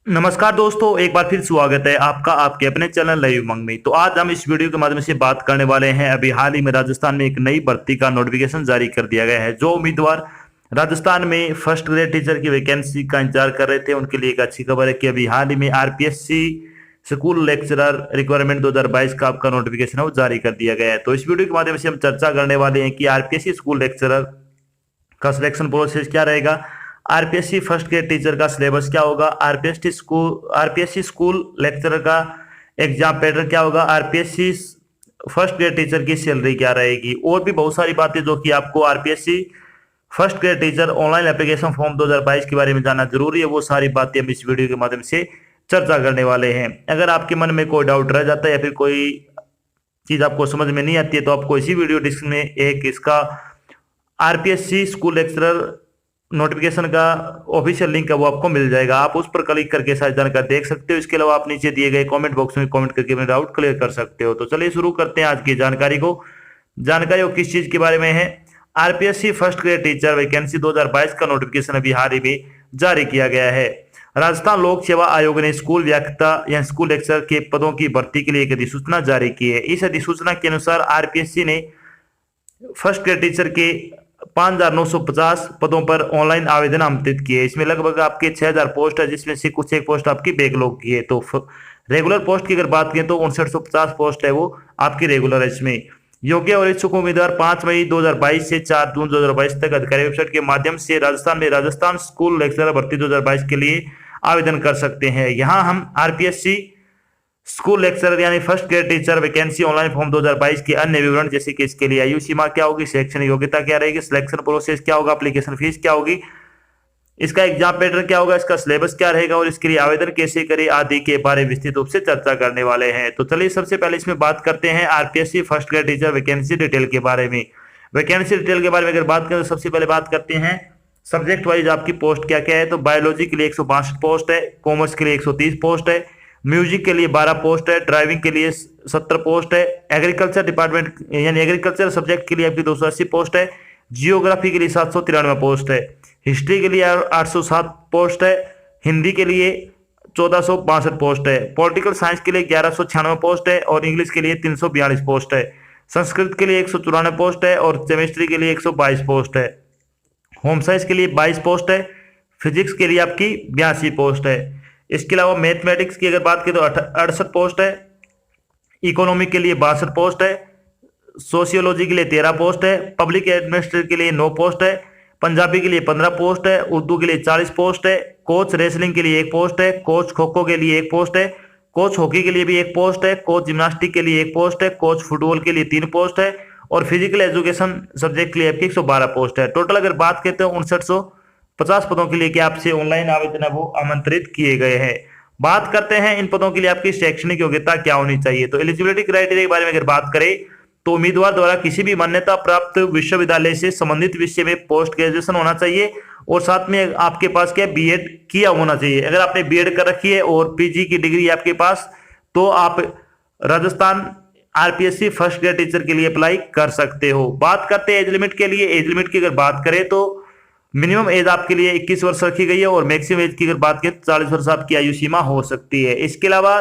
नमस्कार दोस्तों, एक बार फिर स्वागत है आपका आपके अपने चैनल लाइव उमंग में। तो आज हम इस वीडियो के माध्यम से बात करने वाले हैं। अभी हाल ही में राजस्थान में एक नई भर्ती का नोटिफिकेशन जारी कर दिया गया है। जो उम्मीदवार राजस्थान में फर्स्ट ग्रेड टीचर की वैकेंसी का इंतजार कर रहे थे उनके लिए एक अच्छी खबर है कि अभी हाल ही में आरपीएससी स्कूल लेक्चरर रिक्वायरमेंट 2022 का आपका नोटिफिकेशन है वो जारी कर दिया गया है। तो इस वीडियो के माध्यम से हम चर्चा करने वाले हैं कि आरपीएससी स्कूल लेक्चरर का सिलेक्शन प्रोसेस क्या रहेगा, आरपीएससी फर्स्ट ग्रेड टीचर का सिलेबस क्या होगा, आरपीएससी स्कूल लेक्चरर का एग्जाम पैटर्न क्या होगा, आरपीएससी फर्स्ट ग्रेड टीचर की सैलरी क्या रहेगी, और भी बहुत सारी बातें जो कि आपको RPSC first grade teacher online application form 2022 के बारे में जानना जरूरी है। वो सारी बातें हम इस वीडियो के माध्यम से चर्चा करने वाले हैं। अगर आपके मन में कोई डाउट रह जाता है या फिर कोई चीज आपको समझ में नहीं आती है तो आपको इसी वीडियो डिस्क्रिप्शन में एक इसका आरपीएससी स्कूल लेक्चरर नोटिफिकेशन का ऑफिशियल लिंक है वो आपको मिल जाएगा। आप उस पर क्लिक करके सारी जानकारी देख सकते हो। इसके अलावा आप नीचे दिए गए कमेंट बॉक्स में कमेंट करके अपने डाउट क्लियर कर सकते हो। तो चलिए शुरू करते हैं आज की जानकारी को। जानकारी वो किस चीज के बारे में है, RPSC first grade teacher vacancy 2022 का नोटिफिकेशन अभी हाल ही में जारी किया गया है। राजस्थान लोक सेवा आयोग ने स्कूल व्याख्याता या स्कूल लेक्चरर के पदों की भर्ती के लिए एक अधिसूचना जारी की है। इस अधिसूचना के अनुसार आरपीएससी ने फर्स्ट ग्रेड टीचर के 5,950 पदों पर ऑनलाइन आवेदन आमंत्रित किए। इसमें लगभग आपके 6,000 पोस्ट है, जिसमें से कुछ एक पोस्ट आपकी बैकलॉग की है। तो रेगुलर पोस्ट की अगर बात करें तो 5950 पोस्ट है वो आपकी रेगुलर है। इसमें योग्य और इच्छुक उम्मीदवार 5 मई 2022 से 4 जून 2022 तक अधिकारी वेबसाइट के माध्यम से राजस्थान स्कूल लेक्चरर भर्ती 2022 के लिए आवेदन कर सकते हैं। यहाँ हम आरपीएससी स्कूल लेक्चरर यानी first grade teacher vacancy online form 2022 के अन्य विवरण जैसे कि इसके लिए आयु सीमा क्या होगी, शैक्षणिक योग्यता क्या रहेगी, सिलेक्शन प्रोसेस क्या होगा, एप्लीकेशन फीस क्या होगी, इसका एग्जाम पैटर्न क्या होगा, इसका सिलेबस क्या रहेगा और इसके लिए आवेदन कैसे करें आदि के बारे में विस्तृत रूप से चर्चा करने वाले हैं। तो चलिए सबसे पहले इसमें बात करते हैं RPSC first grade teacher vacancy detail के बारे में। वैकेंसी डिटेल के बारे में अगर बात करें तो सबसे पहले बात करते हैं सब्जेक्ट वाइज आपकी पोस्ट क्या क्या है। तो बायोलॉजी के लिए 162 पोस्ट है, कॉमर्स के लिए 130 पोस्ट है, म्यूजिक के लिए 12 पोस्ट है, ड्राइविंग के लिए 70 पोस्ट है, एग्रीकल्चर डिपार्टमेंट यानी एग्रीकल्चर सब्जेक्ट के लिए आपकी 280 पोस्ट है, जियोग्राफी के लिए 793 पोस्ट है, हिस्ट्री के लिए 807 पोस्ट है, हिंदी के लिए 1462 पोस्ट है, पॉलिटिकल साइंस के लिए 1196 पोस्ट है और इंग्लिश के लिए 342 पोस्ट है, संस्कृत के लिए 194 पोस्ट है और केमिस्ट्री के लिए 122 पोस्ट है, होम साइंस के लिए 22 पोस्ट है, फिजिक्स के लिए आपकी 82 पोस्ट है। इसके अलावा मैथमेटिक्स की अगर बात करें तो 68 पोस्ट है, इकोनॉमी के लिए 62 पोस्ट है, सोशियोलॉजी के लिए 13 पोस्ट है, पब्लिक एडमिनिस्ट्रेशन के लिए 9 पोस्ट है, पंजाबी के लिए 15 पोस्ट है, उर्दू के लिए 40 पोस्ट है, कोच रेसलिंग के लिए 1 पोस्ट है, कोच खो खो के लिए 1 पोस्ट है, कोच हॉकी के लिए भी 1 पोस्ट है, कोच जिम्नास्टिक के लिए 1 पोस्ट है, कोच फुटबॉल के लिए 3 पोस्ट है और फिजिकल एजुकेशन सब्जेक्ट के लिए आपकी 112 पोस्ट है। टोटल अगर बात करते हैं 5950 पदों के लिए कि आपसे ऑनलाइन आवेदन है वो आमंत्रित किए गए हैं। बात करते हैं इन पदों के लिए आपकी शैक्षणिक योग्यता क्या होनी चाहिए। तो एलिजिबिलिटी क्राइटेरिया के बारे में अगर बात करें तो उम्मीदवार द्वारा किसी भी मान्यता प्राप्त विश्वविद्यालय से संबंधित विषय में पोस्ट ग्रेजुएशन होना चाहिए और साथ में आपके पास क्या बीएड किया होना चाहिए। अगर आपने बीएड कर रखी है और पीजी की डिग्री आपके पास तो आप Rajasthan RPSC first grade teacher के लिए अप्लाई कर सकते हो। बात करते हैं एज लिमिट के लिए। एज लिमिट की अगर बात करें तो मिनिमम एज आपके लिए 21 वर्ष रखी गई है और मैक्सिमम एज की अगर बात करें 40 वर्ष आपकी आयु सीमा हो सकती है। इसके अलावा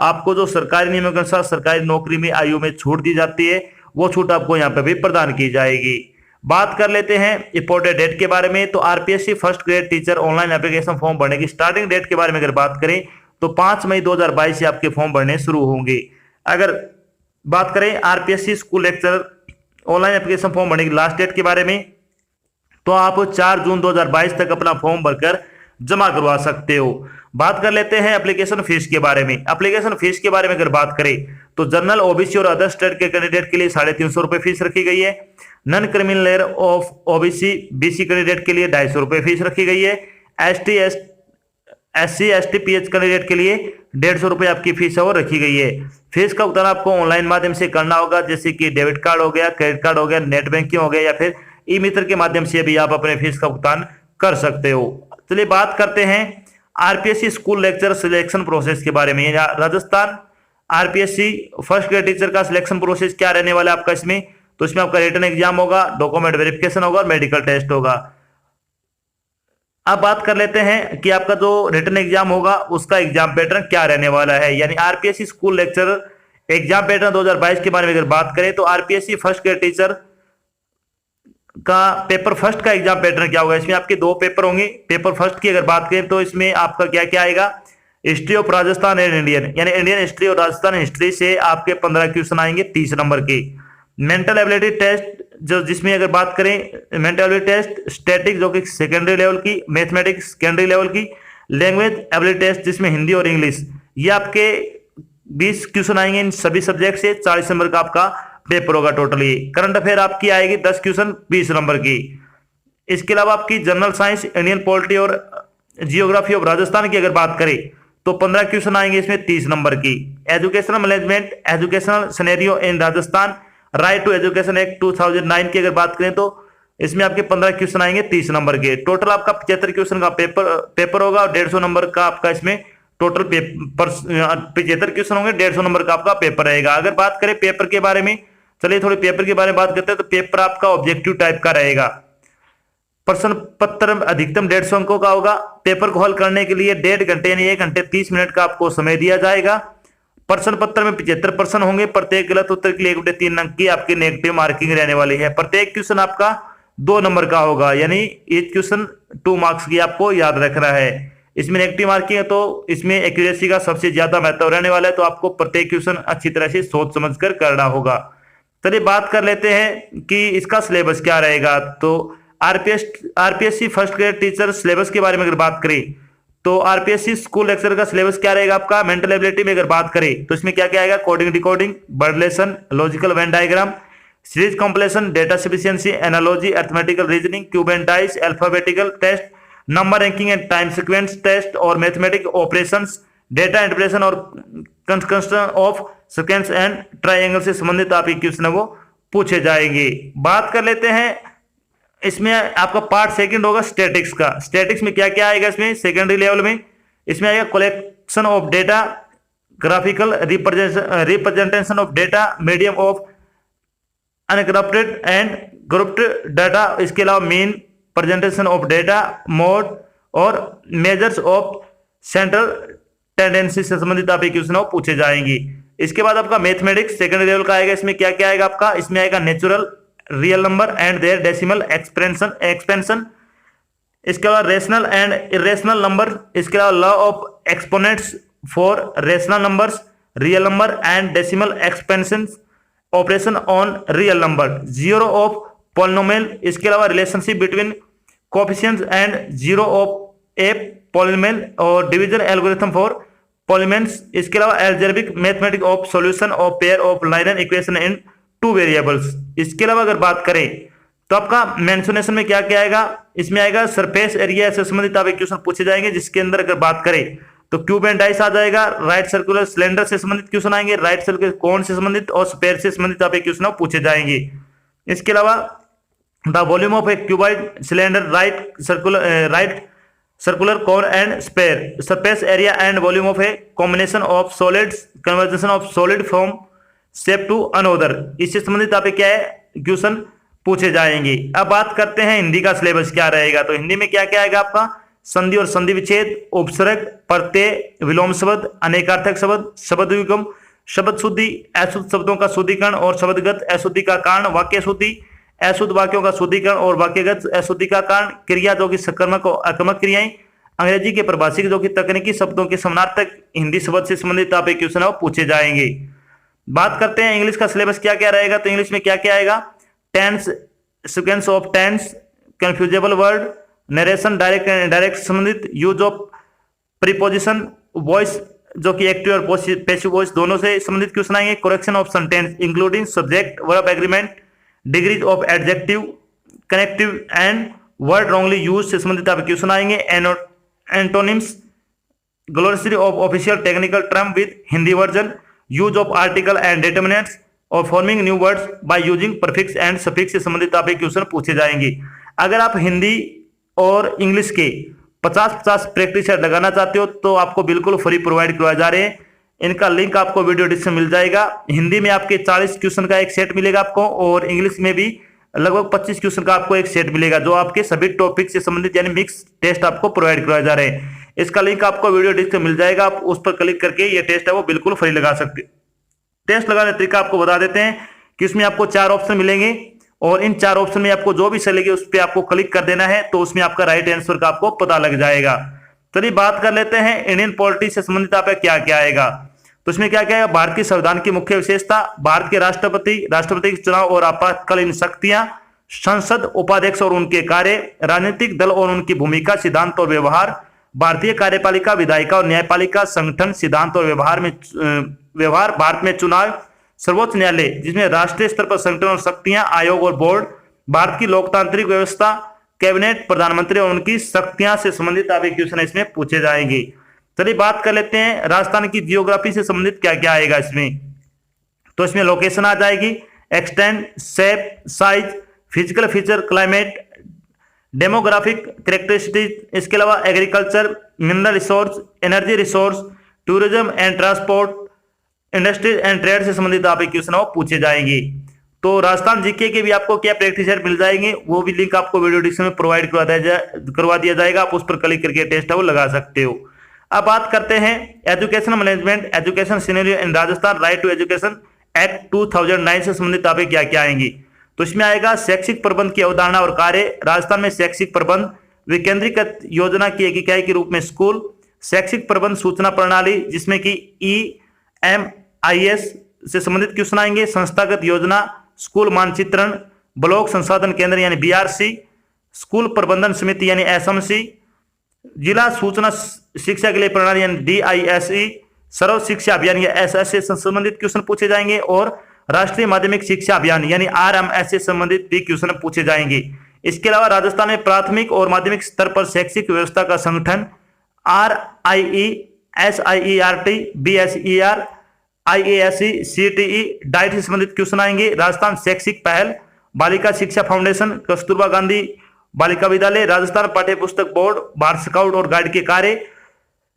आपको जो सरकारी नियमों के अनुसार सरकारी नौकरी में आयु में छूट दी जाती है वो छूट आपको यहाँ पे भी प्रदान की जाएगी। बात कर लेते हैं इंपोर्टेड डेट के बारे में। तो RPSC first grade teacher online application form भरने की स्टार्टिंग डेट के बारे में अगर बात करें तो 5 मई 2022 से आपके फॉर्म भरने शुरू होंगे। अगर बात करें RPSC school lecturer online application form भरने की लास्ट डेट के बारे में तो आप 4 जून 2022 तक अपना फॉर्म भरकर जमा करवा सकते हो। बात कर लेते हैं एप्लीकेशन फीस के बारे में। एप्लीकेशन फीस के बारे में अगर बात करें तो जनरल ओबीसी और अदर स्टेट के कैंडिडेट के लिए 350 रुपए फीस रखी गई है। Non criminal layer of OBC BC candidate के लिए 250 रुपए फीस रखी गई है। एससी एसटी पीएच कैंडिडेट के लिए 150 रुपए आपकी फीस है वो रखी गई है। फीस का भुगतान आपको ऑनलाइन माध्यम से करना होगा, जैसे कि डेबिट कार्ड हो गया, क्रेडिट कार्ड हो गया, नेट बैंकिंग हो गया या फिर ई मित्र के माध्यम से भी आप अपने फीस का भुगतान कर सकते हो। चलिए बात करते हैं RPSC school lecture selection process के बारे में। Rajasthan RPSC first grade teacher का सिलेक्शन प्रोसेस क्या रहने वाला है आपका इसमें। तो इसमें आपका रिटन एग्जाम होगा, डॉक्यूमेंट वेरिफिकेशन होगा और मेडिकल टेस्ट होगा। अब बात कर लेते हैं कि आपका जो रिटन एग्जाम होगा उसका एग्जाम पैटर्न क्या रहने वाला है, यानी RPSC school lecturer exam pattern 2022 के बारे में अगर बात करें तो आरपीएससी फर्स्ट ग्रेड टीचर का पेपर फर्स्ट का एग्जाम पैटर्न क्या होगा। इसमें आपके दो पेपर होंगे। पेपर फर्स्ट की अगर बात करें तो इसमें आपका क्या क्या आएगा, history of Rajasthan and Indian, यानी इंडियन हिस्ट्री और राजस्थान हिस्ट्री से आपके 15 क्वेश्चन आएंगे 30 नंबर के। मेंटल एबिलिटी टेस्ट जो जिसमें अगर बात करें मेंटल एबिलिटी टेस्ट, स्टैटिक जो कि सेकेंडरी लेवल की, मैथमेटिक्स सेकेंडरी लेवल की, लैंग्वेज एबिलिटी टेस्ट जिसमें हिंदी और इंग्लिश, ये आपके 20 क्वेश्चन आएंगे इन सभी सब्जेक्ट से। 40 नंबर का आपका पेपर होगा टोटली। करंट अफेयर आपकी आएगी 10 क्वेश्चन 20 नंबर की। इसके अलावा आपकी जनरल साइंस, इंडियन पॉलिटी और जियोग्राफी ऑफ राजस्थान की अगर बात करें तो 15 क्वेश्चन आएंगे इसमें 30 नंबर की। Educational management, educational scenario in Rajasthan, right to education act 2009 की अगर बात करें तो इसमें आपके 15 क्वेश्चन आएंगे 30 नंबर के। टोटल आपका 75 क्वेश्चन का पेपर होगा और 150 नंबर का आपका इसमें टोटल पेपर 75 क्वेश्चन होंगे, 150 नंबर का आपका पेपर रहेगा। अगर बात करें पेपर के बारे में, चलिए थोड़ी पेपर के बारे में बात करते हैं। तो पेपर आपका ऑब्जेक्टिव टाइप का रहेगा। प्रश्न पत्र अधिकतम 150 अंकों का होगा। पेपर को हल करने के लिए 1.5 घंटे यानी 1 घंटे 30 मिनट का आपको समय दिया जाएगा। प्रश्न पत्र में 75 प्रश्न होंगे। प्रत्येक गलत उत्तर के लिए 1/3 अंक की आपकी नेगेटिव मार्किंग रहने वाली है। प्रत्येक क्वेश्चन आपका 2 नंबर का होगा, यानी एक क्वेश्चन 2 मार्क्स की आपको याद रखना है। इसमें नेगेटिव मार्किंग है तो इसमें एक्यूरेसी का सबसे ज्यादा महत्व रहने वाला है, तो आपको प्रत्येक क्वेश्चन अच्छी तरह से सोच समझकर करना होगा। चलिए बात कर लेते हैं कि इसका सिलेबस क्या रहेगा। तो RPSC first grade teacher syllabus के बारे में अगर बात करें तो आरपीएससी स्कूल लेक्चर का सिलेबस क्या रहेगा आपका। मेंटल एबिलिटी में अगर बात करें तो इसमें क्या क्या आएगा, coding decoding, word lesson, logical Venn diagram, series completion, data sufficiency, analogy, arithmetical reasoning, cube and dice, alphabetical test, number ranking and time sequence test और मैथमेटिक ऑपरेशंस, डेटा इंटरप्रेशन और construction of sequence and triangle से संबंधित आपके question वो पूछे जाएंगे। बात कर लेते हैं इसमें आपका पार्ट सेकंड होगा स्टैटिक्स का। स्टैटिक्स में क्या क्या आएगा, इसमें सेकेंडरी लेवल में इसमें आएगा collection of data, graphical representation of data, medium of ungrouped and grouped data, इसके अलावा mean presentation of data, mode और मेजर्स ऑफ सेंट्रल टेंडेंसी से संबंधित आपके क्वेश्चन पूछे जाएंगे। इसके बाद आपका मैथमेटिक्स सेकेंडरी लेवल का आएगा। इसमें क्या क्या आएगा आपका, इसमें आएगा natural, real number and their decimal expansion, इसके अलावा रेशनल एंड इरेशनल नंबर, इसके अलावा law of exponents for rational numbers, real number and decimal expansion, operation on real number, zero of polynomial, इसके अलावा relationship between coefficients and zero of a polynomial और division algorithm for polynomials, इसके अलावा algebraic mathematics of solution of pair of linear equation in 2 variables. इसके अलावा अगर बात करें तो आपका मेंशनेशन में क्या क्या आएगा, इसमें आएगा सरफेस एरिया से संबंधित आपके क्वेश्चन पूछे जाएंगे, जिसके अंदर अगर बात करें तो क्यूब एंड डाइस आ जाएगा, राइट सर्कुलर सिलेंडर से संबंधित क्वेश्चन आएंगे, राइट सर्कुलर कोन से संबंधित और स्फीयर से संबंधित आपके क्वेश्चन पूछे जाएंगे। इसके अलावा the volume of a cuboid cylinder, right circular cone and sphere, surface area and volume of a combination of solids, conversion of solid from shape to another, इससे संबंधित आप क्या है क्वेश्चन पूछे जाएंगे। अब बात करते हैं हिंदी का सिलेबस क्या रहेगा। तो हिंदी में क्या क्या आएगा आपका, संधि और संधि विच्छेद, उपसर्ग, प्रत्यय, विलोम शब्द, अनेकार्थक शब्द, शब्द युग्म, शब्द शुद्धि, अशुद्ध शब्दों का शुद्धिकरण और शब्दगत अशुद्धि का कारण, वाक्य शुद्धि, अशुद्ध वाक्यों का शुद्धिकरण और वाक्यगत अशुद्धि का कारण, क्रिया जो कि सकर्मक और अकर्मक क्रियाएं, अंग्रेजी के प्रभाषिक जो कि तकनीकी शब्दों के समानार्थक हिंदी शब्द से संबंधित आप क्वेश्चन पूछे जाएंगे। बात करते हैं इंग्लिश का सिलेबस क्या क्या रहेगा। तो इंग्लिश में क्या क्या आएगा, tense, sequence of tense, confusable word, narration direct संबंधित, यूज ऑफ प्रीपोजिशन, वॉइस जो कि एक्टिव और पैसिव वॉइस दोनों से संबंधित क्वेश्चन आएंगे, correction of sentence including subject verb agreement, degrees of adjective, connective and word wrongly use से संबंधित आपके क्वेश्चन आएंगे, antonyms, glossary of official technical term with Hindi version, use of article and determinants और forming new words by using prefix and suffix से संबंधित आपके question पूछे जाएंगे। अगर आप हिंदी और इंग्लिश के 50-50 प्रैक्टिस सेट लगाना चाहते हो तो आपको बिल्कुल फ्री प्रोवाइड करवाए जा रहे हैं। इनका लिंक आपको वीडियो डिस्क्रिप्शन में मिल जाएगा। हिंदी में आपके 40 क्वेश्चन का एक सेट मिलेगा आपको और इंग्लिश में भी लगभग 25 क्वेश्चन का आपको एक सेट मिलेगा, जो आपके सभी टॉपिक से संबंधित यानी मिक्स टेस्ट आपको प्रोवाइड करवाए जा रहे हैं। इसका लिंक आपको वीडियो डिस्क्रिप्शन में मिल जाएगा, आप उस पर क्लिक करके ये टेस्ट है वो बिल्कुल फ्री लगा सकते हैं। टेस्ट लगाने का तरीका आपको बता देते हैं कि इसमें आपको 4 ऑप्शन मिलेंगे और इन 4 ऑप्शन में आपको जो भी सही लगे उस पर आपको क्लिक कर देना है, तो उसमें आपका राइट आंसर का आपको पता लग जाएगा। चलिए बात कर लेते हैं इंडियन पॉलिटी से संबंधित आपका क्या क्या आएगा। तो इसमें क्या क्या है, भारतीय संविधान की मुख्य विशेषता, भारत के राष्ट्रपति के चुनाव और आपातकालीन शक्तियां, संसद, उपाध्यक्ष और उनके कार्य, राजनीतिक दल और उनकी भूमिका, सिद्धांत और व्यवहार, भारतीय कार्यपालिका, विधायिका और न्यायपालिका, संगठन, सिद्धांत और व्यवहार, भारत में चुनाव, सर्वोच्च न्यायालय जिसमें राष्ट्रीय स्तर पर संगठन और शक्तियां, आयोग और बोर्ड, भारत की लोकतांत्रिक व्यवस्था, कैबिनेट, प्रधानमंत्री और उनकी शक्तियां से संबंधित आपके क्वेश्चन इसमें पूछे जाएंगे। चलिए बात कर लेते हैं राजस्थान की जियोग्राफी से संबंधित क्या क्या आएगा इसमें। तो इसमें लोकेशन आ जाएगी, extend, shape, size, physical feature, climate, demographic characteristic, इसके अलावा agriculture, mineral resource, energy resource, tourism and transport, industries and trade से संबंधित आपके क्वेश्चन वो पूछे जाएंगे। तो राजस्थान जीके के भी आपको क्या प्रैक्टिस सेट मिल जाएंगे, वो भी लिंक आपको वीडियो डिस्क्रिप्शन में प्रोवाइड करवा दिया जाएगा, आप उस पर क्लिक करके टेस्ट है वो लगा सकते हो। अब बात करते हैं education management, education scenario in Rajasthan, right to education act 2009 से संबंधित आपके क्या क्या आएंगी। तो इसमें आएगा शैक्षिक प्रबंध की अवधारणा और कार्य, राजस्थान में शैक्षिक प्रबंध, विकेंद्रीकृत योजना की एक इकाई के रूप में स्कूल, शैक्षिक प्रबंध सूचना प्रणाली जिसमें कि EMIS से संबंधित क्वेश्चन आएंगे, संस्थागत योजना, स्कूल मानचित्रण, ब्लॉक संसाधन केंद्र यानी BRC, स्कूल प्रबंधन समिति यानी SMC, जिला सूचना शिक्षा के लिए प्रणाली यानी DISE, सर्व शिक्षा अभियान या SS से संबंधित क्वेश्चन पूछे जाएंगे और राष्ट्रीय माध्यमिक शिक्षा अभियान यानी RMS से संबंधित भी क्वेश्चन पूछे जाएंगे। इसके अलावा राजस्थान में प्राथमिक और माध्यमिक स्तर पर शैक्षिक व्यवस्था का संगठन, RIE, SIERT, BSER, IASE, CTE, diet से संबंधित क्वेश्चन आएंगे। राजस्थान शैक्षिक पहल, बालिका शिक्षा फाउंडेशन, कस्तूरबा गांधी बालिका विद्यालय, राजस्थान पाठ्य पुस्तक बोर्ड, भारत स्काउट और गाइड के कार्य,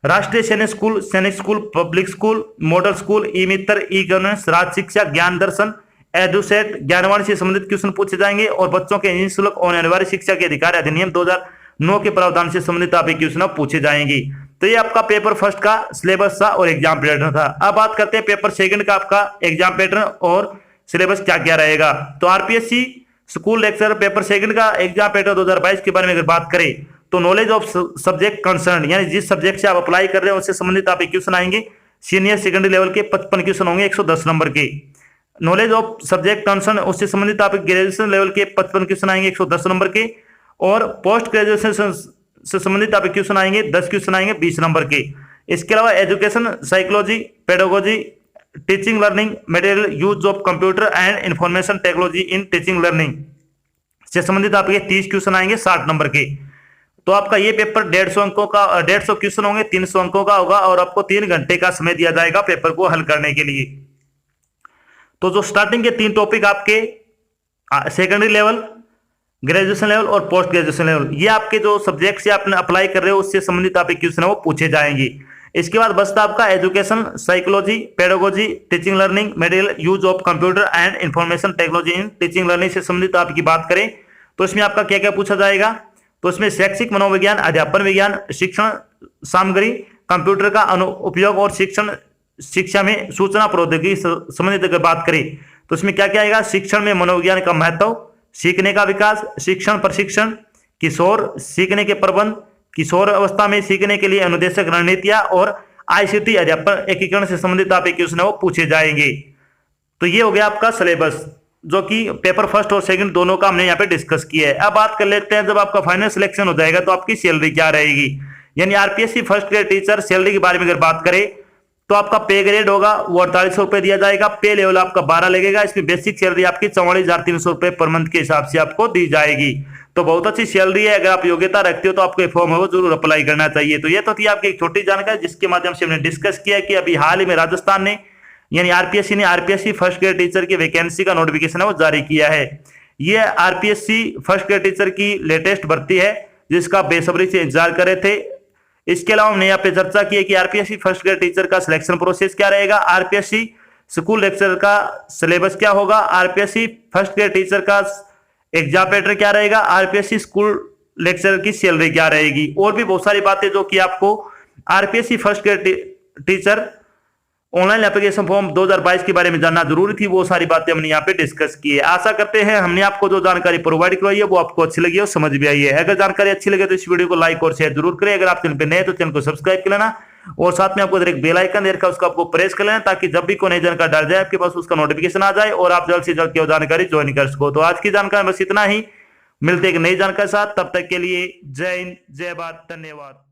राष्ट्रीय सैनिक school, public school, model school, ई-मित्र, ई-गवर्नेंस, राज शिक्षा, ज्ञान दर्शन, एडुसेट, ज्ञानवाणी से संबंधित क्वेश्चन पूछे जाएंगे और बच्चों के निःशुल्क और अनिवार्य शिक्षा के अधिकार अधिनियम 2009 के प्रावधान से संबंधित आपके क्वेश्चन पूछे जाएंगे। तो ये आपका पेपर फर्स्ट का सिलेबस था और एग्जाम पैटर्न था। अब बात करते हैं पेपर सेकंड का आपका एग्जाम पैटर्न और सिलेबस क्या क्या रहेगा। तो RPSC school lecture paper second का एग्जाम पैटर्न 2022 के बारे में अगर बात करें तो नॉलेज ऑफ सब्जेक्ट कंसर्न यानी जिस सब्जेक्ट से आप अप्लाई कर रहे हैं उससे संबंधित आपके क्वेश्चन आएंगे। सीनियर सेकेंडरी लेवल के 55 क्वेश्चन होंगे 110 नंबर के। नॉलेज ऑफ सब्जेक्ट कंसर्न उससे संबंधित आपके ग्रेजुएशन लेवल के 55 क्वेश्चन आएंगे 110 नंबर के और पोस्ट ग्रेजुएशन से संबंधित आपके क्वेश्चन आएंगे 10 क्वेश्चन आएंगे 20 नंबर के। इसके अलावा education psychology, pedagogy, teaching learning material, use of computer and information technology in teaching learning से संबंधित आपके 30 क्वेश्चन आएंगे 60 नंबर के। तो आपका ये पेपर 150 अंकों का 150 क्वेश्चन होंगे 300 अंकों का होगा और आपको 3 घंटे का समय दिया जाएगा पेपर को हल करने के लिए। तो जो स्टार्टिंग के 3 टॉपिक आपके सेकेंडरी लेवल, ग्रेजुएशन लेवल और पोस्ट ग्रेजुएशन लेवल, ये आपके जो सब्जेक्ट से आपने अप्लाई कर रहे हो उससे संबंधित आपके क्वेश्चन है वो पूछे जाएंगे। इसके बाद बचता आपका education psychology, pedagogy, teaching learning material, use of computer and information technology in teaching learning से संबंधित आपकी बात करें तो इसमें आपका क्या क्या पूछा जाएगा। तो इसमें शैक्षिक मनोविज्ञान, अध्यापन विज्ञान, शिक्षण सामग्री, कंप्यूटर का उपयोग और शिक्षा में सूचना प्रौद्योगिकी संबंधित अगर बात करें तो इसमें क्या क्या आएगा। शिक्षण में मनोविज्ञान का महत्व, सीखने का विकास, शिक्षण प्रशिक्षण, किशोर सीखने के प्रबंध, किशोर अवस्था में सीखने के लिए अनुदेशक रणनीतियां और ICT अध्यापन एकीकरण से संबंधित आप क्वेश्चन है वो पूछे जाएंगे। तो ये हो गया आपका सिलेबस जो कि पेपर फर्स्ट और सेकंड दोनों का हमने यहाँ पे डिस्कस किया है। अब बात कर लेते हैं जब आपका फाइनल सिलेक्शन हो जाएगा तो आपकी सैलरी क्या रहेगी। यानी RPSC first grade teacher salary के बारे में अगर बात करें तो आपका पे ग्रेड होगा वो 4800 रुपए दिया जाएगा। पे लेवल आपका 12 लगेगा। इसमें बेसिक सैलरी आपकी 44,300 रुपए पर मंथ के हिसाब से आपको दी जाएगी। तो बहुत अच्छी सैलरी है। अगर आप योग्यता रखते हो तो आपको फॉर्म है वो जरूर अप्लाई करना चाहिए। तो ये तो थी आपकी एक छोटी जानकारी जिसके माध्यम से हमने डिस्कस किया कि अभी हाल ही में राजस्थान ने यानी RPSC ने RPSC फर्स्ट ग्रेड टीचर की वैकेंसी का नोटिफिकेशन है वो जारी किया है। ये RPSC फर्स्ट ग्रेड टीचर की लेटेस्ट भर्ती है जिसका बेसब्री से इंतजार कर रहे थे। इसके अलावा हमने यहाँ पे चर्चा की है कि RPSC फर्स्ट ग्रेड टीचर का सिलेक्शन प्रोसेस क्या रहेगा, RPSC स्कूल लेक्चर का सिलेबस क्या होगा, RPSC फर्स्ट ग्रेड टीचर का एग्जाम पैटर्न क्या रहेगा, आरपीएससी स्कूल लेक्चरर की सैलरी क्या रहेगी, और भी बहुत सारी बातें जो कि आपको RPSC first grade teacher online application form 2022 के बारे में जानना जरूरी थी, वो सारी बातें हमने यहाँ पे डिस्कस की है। आशा करते हैं हमने आपको जो जानकारी प्रोवाइड करवाई है वो आपको अच्छी लगी और समझ भी आई है। अगर जानकारी अच्छी लगे तो इस वीडियो को लाइक और शेयर जरूर करें। अगर आप चैनल पे नए तो चैनल को सब्सक्राइब कर लेना और साथ में आपको एक बेल आइकन दे रखा है, उसको आपको प्रेस कर लेना ताकि जब भी कोई नई जानकारी डाल जाए आपके पास उसका नोटिफिकेशन आ जाए और आप जल्द से जल्द जानकारी ज्वाइन कर सको। तो आज की जानकारी बस इतना ही, मिलते एक नई जानकारी के साथ, तब तक के लिए जय हिंद, जय भारत, धन्यवाद।